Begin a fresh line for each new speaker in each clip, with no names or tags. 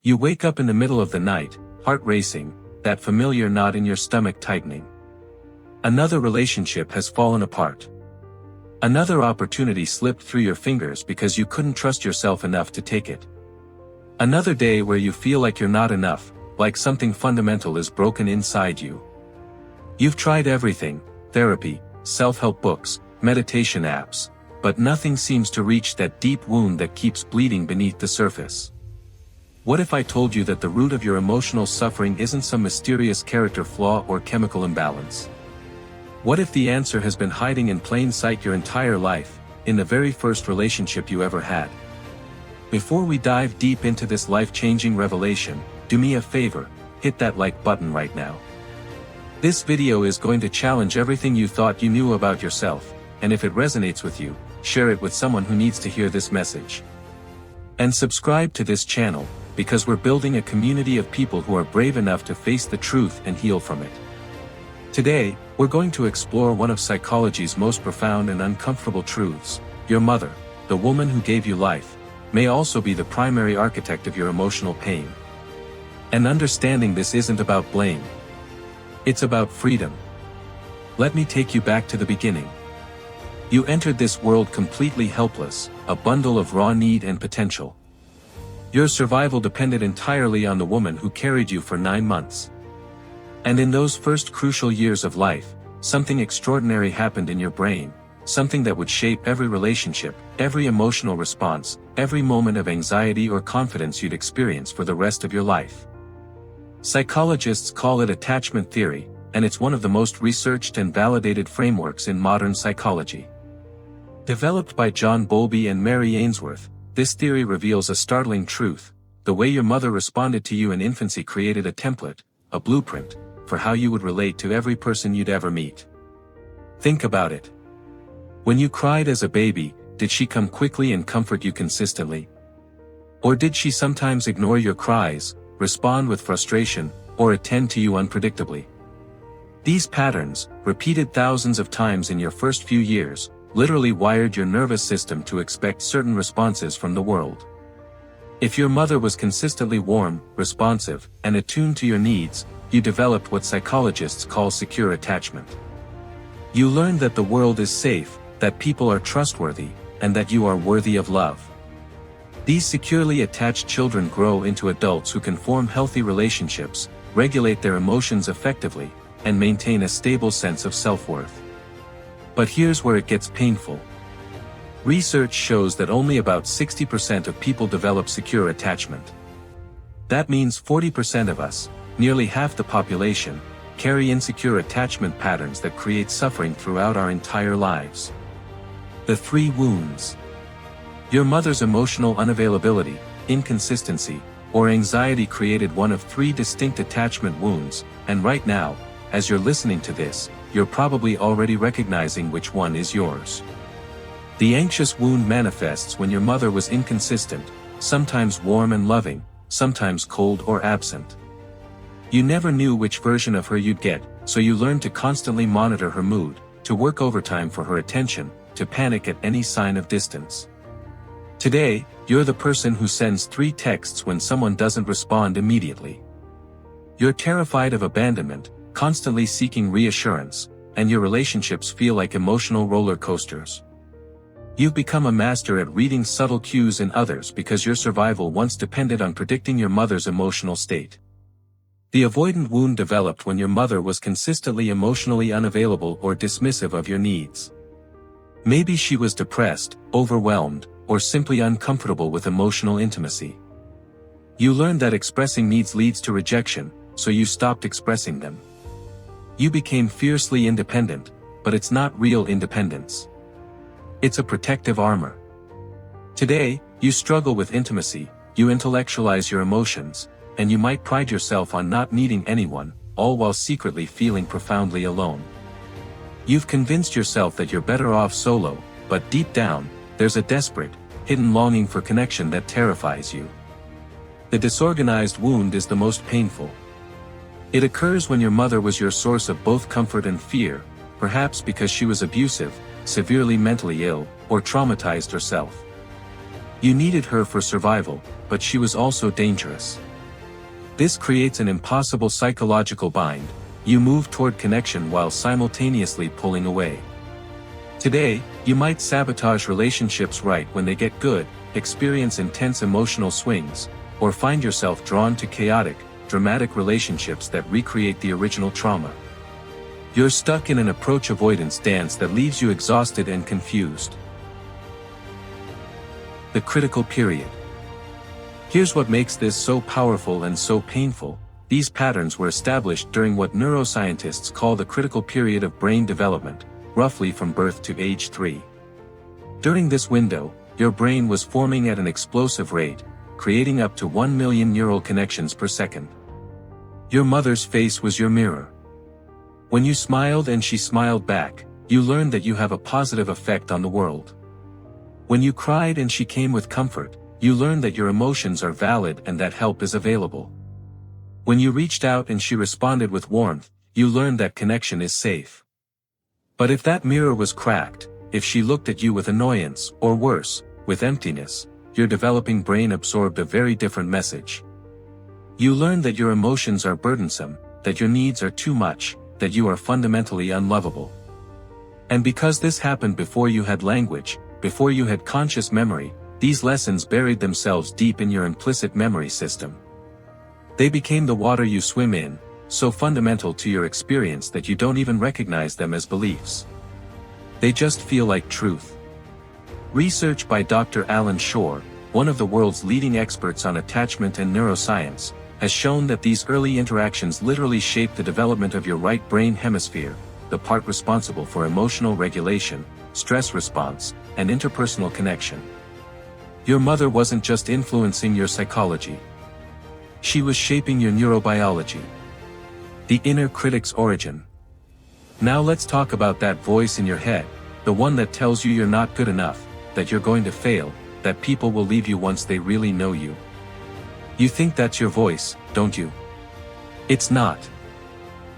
You wake up in the middle of the night, heart racing, that familiar knot in your stomach tightening. Another relationship has fallen apart. Another opportunity slipped through your fingers because you couldn't trust yourself enough to take it. Another day where you feel like you're not enough, like something fundamental is broken inside you. You've tried everything, therapy, self-help books, meditation apps, but nothing seems to reach that deep wound that keeps bleeding beneath the surface. What if I told you that the root of your emotional suffering isn't some mysterious character flaw or chemical imbalance? What if the answer has been hiding in plain sight your entire life, in the very first relationship you ever had? Before we dive deep into this life-changing revelation, do me a favor, hit that like button right now. This video is going to challenge everything you thought you knew about yourself, and if it resonates with you, share it with someone who needs to hear this message. And subscribe to this channel, because we're building a community of people who are brave enough to face the truth and heal from it. Today, we're going to explore one of psychology's most profound and uncomfortable truths. Your mother, the woman who gave you life, may also be the primary architect of your emotional pain. And understanding this isn't about blame. It's about freedom. Let me take you back to the beginning. You entered this world completely helpless, a bundle of raw need and potential. Your survival depended entirely on the woman who carried you for 9 months. And in those first crucial years of life, something extraordinary happened in your brain, something that would shape every relationship, every emotional response, every moment of anxiety or confidence you'd experience for the rest of your life. Psychologists call it attachment theory, and it's one of the most researched and validated frameworks in modern psychology. Developed by John Bowlby and Mary Ainsworth, this theory reveals a startling truth: the way your mother responded to you in infancy created a template, a blueprint, for how you would relate to every person you'd ever meet. Think about it. When you cried as a baby, did she come quickly and comfort you consistently? Or did she sometimes ignore your cries, respond with frustration, or attend to you unpredictably? These patterns, repeated thousands of times in your first few years, literally wired your nervous system to expect certain responses from the world. If your mother was consistently warm, responsive, and attuned to your needs, you developed what psychologists call secure attachment. You learned that the world is safe, that people are trustworthy, and that you are worthy of love. These securely attached children grow into adults who can form healthy relationships, regulate their emotions effectively, and maintain a stable sense of self-worth. But here's where it gets painful. Research shows that only about 60% of people develop secure attachment. That means 40% of us, nearly half the population, carry insecure attachment patterns that create suffering throughout our entire lives. The 3 wounds. Your mother's emotional unavailability, inconsistency, or anxiety created one of 3 distinct attachment wounds, and right now, as you're listening to this, you're probably already recognizing which one is yours. The anxious wound manifests when your mother was inconsistent, sometimes warm and loving, sometimes cold or absent. You never knew which version of her you'd get, so you learned to constantly monitor her mood, to work overtime for her attention, to panic at any sign of distance. Today, you're the person who sends 3 texts when someone doesn't respond immediately. You're terrified of abandonment, constantly seeking reassurance, and your relationships feel like emotional roller coasters. You've become a master at reading subtle cues in others because your survival once depended on predicting your mother's emotional state. The avoidant wound developed when your mother was consistently emotionally unavailable or dismissive of your needs. Maybe she was depressed, overwhelmed, or simply uncomfortable with emotional intimacy. You learned that expressing needs leads to rejection, so you stopped expressing them. You became fiercely independent, but it's not real independence. It's a protective armor. Today, you struggle with intimacy, you intellectualize your emotions, and you might pride yourself on not needing anyone, all while secretly feeling profoundly alone. You've convinced yourself that you're better off solo, but deep down, there's a desperate, hidden longing for connection that terrifies you. The disorganized wound is the most painful. It occurs when your mother was your source of both comfort and fear, perhaps because she was abusive, severely mentally ill, or traumatized herself. You needed her for survival, but she was also dangerous. This creates an impossible psychological bind. You move toward connection while simultaneously pulling away. Today, you might sabotage relationships right when they get good, experience intense emotional swings, or find yourself drawn to chaotic, dramatic relationships that recreate the original trauma. You're stuck in an approach avoidance dance that leaves you exhausted and confused. The critical period. Here's what makes this so powerful and so painful. These patterns were established during what neuroscientists call the critical period of brain development, roughly from birth to age 3. During this window, your brain was forming at an explosive rate, creating up to 1 million neural connections per second. Your mother's face was your mirror. When you smiled and she smiled back, you learned that you have a positive effect on the world. When you cried and she came with comfort, you learned that your emotions are valid and that help is available. When you reached out and she responded with warmth, you learned that connection is safe. But if that mirror was cracked, if she looked at you with annoyance, or worse, with emptiness, your developing brain absorbed a very different message. You learned that your emotions are burdensome, that your needs are too much, that you are fundamentally unlovable. And because this happened before you had language, before you had conscious memory, these lessons buried themselves deep in your implicit memory system. They became the water you swim in, so fundamental to your experience that you don't even recognize them as beliefs. They just feel like truth. Research by Dr. Alan Shore, one of the world's leading experts on attachment and neuroscience, has shown that these early interactions literally shape the development of your right brain hemisphere, the part responsible for emotional regulation, stress response, and interpersonal connection. Your mother wasn't just influencing your psychology. She was shaping your neurobiology. The inner critic's origin. Now let's talk about that voice in your head, the one that tells you you're not good enough, that you're going to fail, that people will leave you once they really know you. You think that's your voice, don't you? It's not.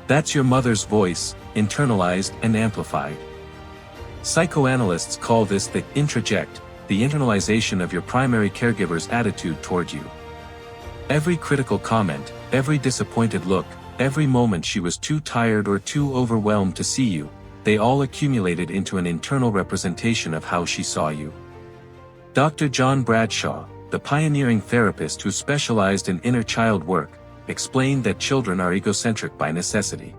That's your mother's voice, internalized and amplified. Psychoanalysts call this the introject, the internalization of your primary caregiver's attitude toward you. Every critical comment, every disappointed look, every moment she was too tired or too overwhelmed to see you, they all accumulated into an internal representation of how she saw you. Dr. John Bradshaw, the pioneering therapist who specialized in inner child work, explained that children are egocentric by necessity.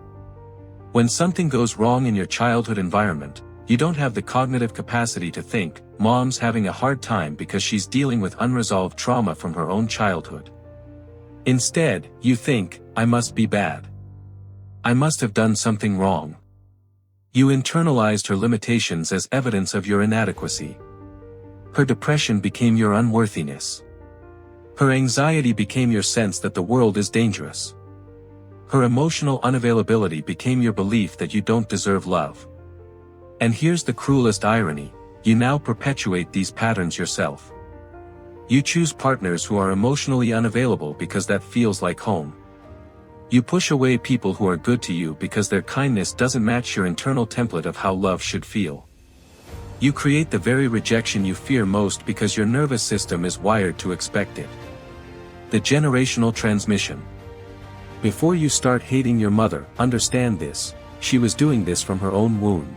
When something goes wrong in your childhood environment, you don't have the cognitive capacity to think, "Mom's having a hard time because she's dealing with unresolved trauma from her own childhood." Instead, you think, "I must be bad. I must have done something wrong." You internalized her limitations as evidence of your inadequacy. Her depression became your unworthiness. Her anxiety became your sense that the world is dangerous. Her emotional unavailability became your belief that you don't deserve love. And here's the cruelest irony, you now perpetuate these patterns yourself. You choose partners who are emotionally unavailable because that feels like home. You push away people who are good to you because their kindness doesn't match your internal template of how love should feel. You create the very rejection you fear most because your nervous system is wired to expect it. The generational transmission. Before you start hating your mother, understand this, she was doing this from her own wound.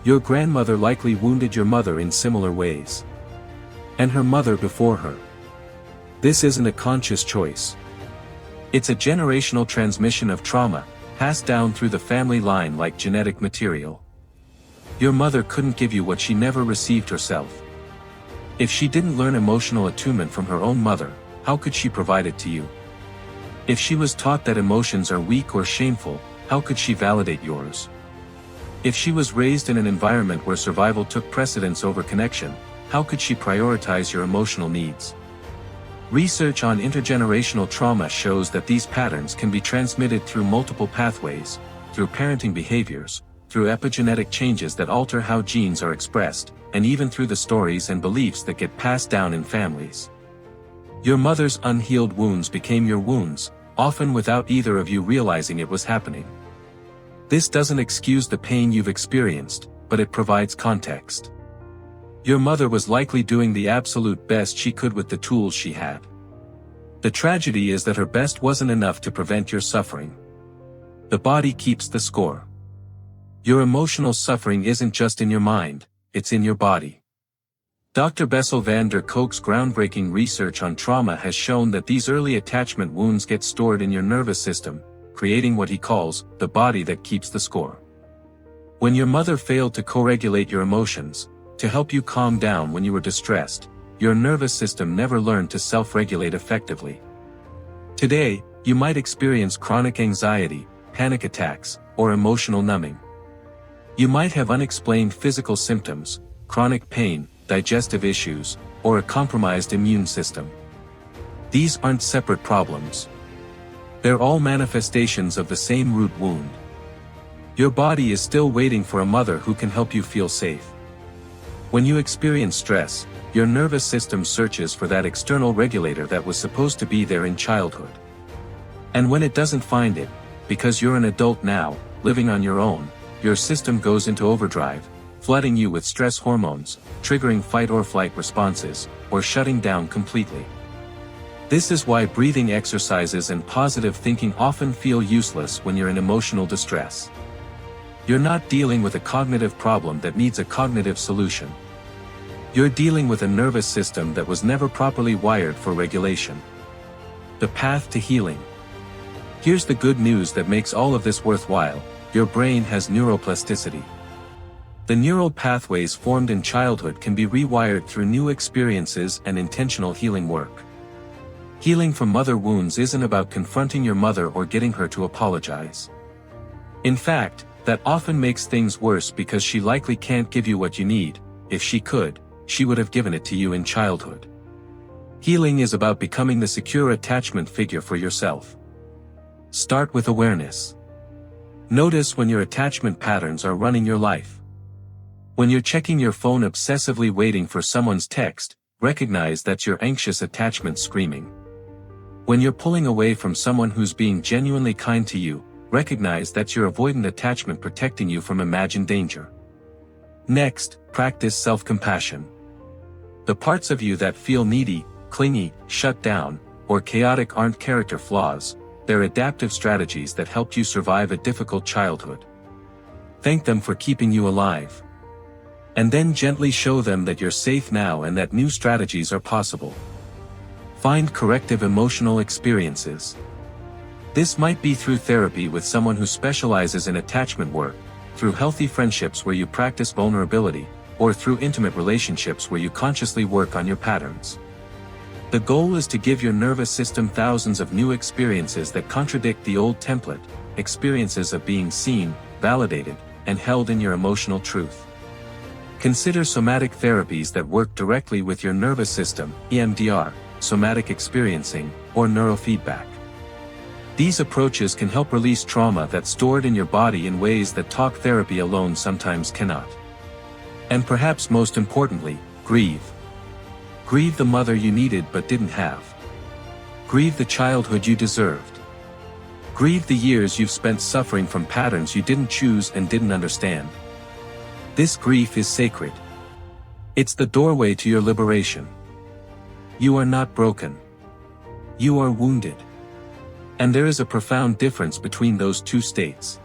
Your grandmother likely wounded your mother in similar ways. And her mother before her. This isn't a conscious choice. It's a generational transmission of trauma, passed down through the family line like genetic material. Your mother couldn't give you what she never received herself. If she didn't learn emotional attunement from her own mother, how could she provide it to you? If she was taught that emotions are weak or shameful, how could she validate yours? If she was raised in an environment where survival took precedence over connection, how could she prioritize your emotional needs? Research on intergenerational trauma shows that these patterns can be transmitted through multiple pathways, through parenting behaviors, through epigenetic changes that alter how genes are expressed, and even through the stories and beliefs that get passed down in families. Your mother's unhealed wounds became your wounds, often without either of you realizing it was happening. This doesn't excuse the pain you've experienced, but it provides context. Your mother was likely doing the absolute best she could with the tools she had. The tragedy is that her best wasn't enough to prevent your suffering. The body keeps the score. Your emotional suffering isn't just in your mind, it's in your body. Dr. Bessel van der Kolk's groundbreaking research on trauma has shown that these early attachment wounds get stored in your nervous system, creating what he calls the body that keeps the score. When your mother failed to co-regulate your emotions, to help you calm down when you were distressed, your nervous system never learned to self-regulate effectively. Today, you might experience chronic anxiety, panic attacks, or emotional numbing. You might have unexplained physical symptoms, chronic pain, digestive issues, or a compromised immune system. These aren't separate problems. They're all manifestations of the same root wound. Your body is still waiting for a mother who can help you feel safe. When you experience stress, your nervous system searches for that external regulator that was supposed to be there in childhood. And when it doesn't find it, because you're an adult now, living on your own, your system goes into overdrive, flooding you with stress hormones, triggering fight or flight responses, or shutting down completely. This is why breathing exercises and positive thinking often feel useless when you're in emotional distress. You're not dealing with a cognitive problem that needs a cognitive solution. You're dealing with a nervous system that was never properly wired for regulation. The path to healing. Here's the good news that makes all of this worthwhile: your brain has neuroplasticity. The neural pathways formed in childhood can be rewired through new experiences and intentional healing work. Healing from mother wounds isn't about confronting your mother or getting her to apologize. In fact, that often makes things worse because she likely can't give you what you need. If she could, she would have given it to you in childhood. Healing is about becoming the secure attachment figure for yourself. Start with awareness. Notice when your attachment patterns are running your life. When you're checking your phone obsessively waiting for someone's text, recognize that's your anxious attachment screaming. When you're pulling away from someone who's being genuinely kind to you, recognize that's your avoidant attachment protecting you from imagined danger. Next, practice self-compassion. The parts of you that feel needy, clingy, shut down, or chaotic aren't character flaws, they're adaptive strategies that helped you survive a difficult childhood. Thank them for keeping you alive. And then gently show them that you're safe now and that new strategies are possible. Find corrective emotional experiences. This might be through therapy with someone who specializes in attachment work, through healthy friendships where you practice vulnerability, or through intimate relationships where you consciously work on your patterns. The goal is to give your nervous system thousands of new experiences that contradict the old template, experiences of being seen, validated, and held in your emotional truth. Consider somatic therapies that work directly with your nervous system, EMDR, somatic experiencing, or neurofeedback. These approaches can help release trauma that's stored in your body in ways that talk therapy alone sometimes cannot. And perhaps most importantly, grieve. Grieve the mother you needed but didn't have. Grieve the childhood you deserved. Grieve the years you've spent suffering from patterns you didn't choose and didn't understand. This grief is sacred. It's the doorway to your liberation. You are not broken. You are wounded. And there is a profound difference between those two states.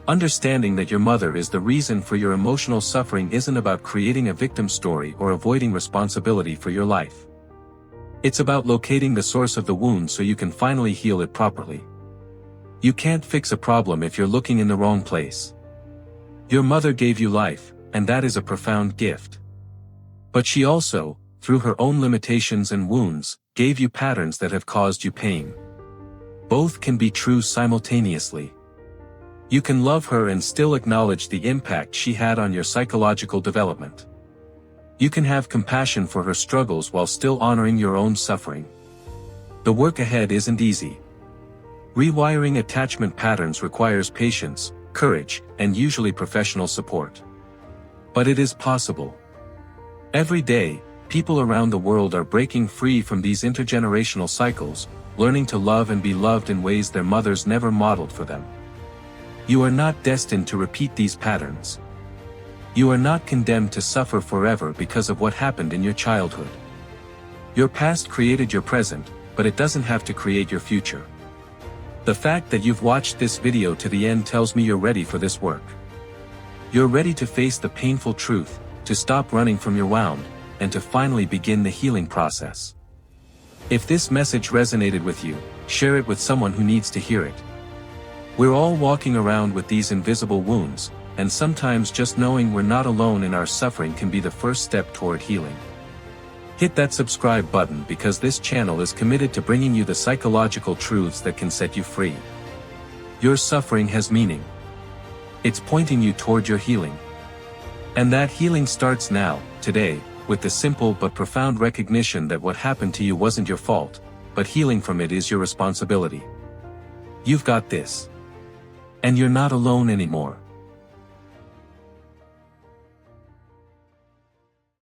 Understanding that your mother is the reason for your emotional suffering isn't about creating a victim story or avoiding responsibility for your life. It's about locating the source of the wound so you can finally heal it properly. You can't fix a problem if you're looking in the wrong place. Your mother gave you life, and that is a profound gift. But she also, through her own limitations and wounds, gave you patterns that have caused you pain. Both can be true simultaneously. You can love her and still acknowledge the impact she had on your psychological development. You can have compassion for her struggles while still honoring your own suffering. The work ahead isn't easy. Rewiring attachment patterns requires patience, courage, and usually professional support. But it is possible. Every day, people around the world are breaking free from these intergenerational cycles, learning to love and be loved in ways their mothers never modeled for them. You are not destined to repeat these patterns. You are not condemned to suffer forever because of what happened in your childhood. Your past created your present, but it doesn't have to create your future. The fact that you've watched this video to the end tells me you're ready for this work. You're ready to face the painful truth, to stop running from your wound, and to finally begin the healing process. If this message resonated with you, share it with someone who needs to hear it. We're all walking around with these invisible wounds, and sometimes just knowing we're not alone in our suffering can be the first step toward healing. Hit that subscribe button because this channel is committed to bringing you the psychological truths that can set you free. Your suffering has meaning. It's pointing you toward your healing. And that healing starts now, today, with the simple but profound recognition that what happened to you wasn't your fault, but healing from it is your responsibility. You've got this. And you're not alone anymore.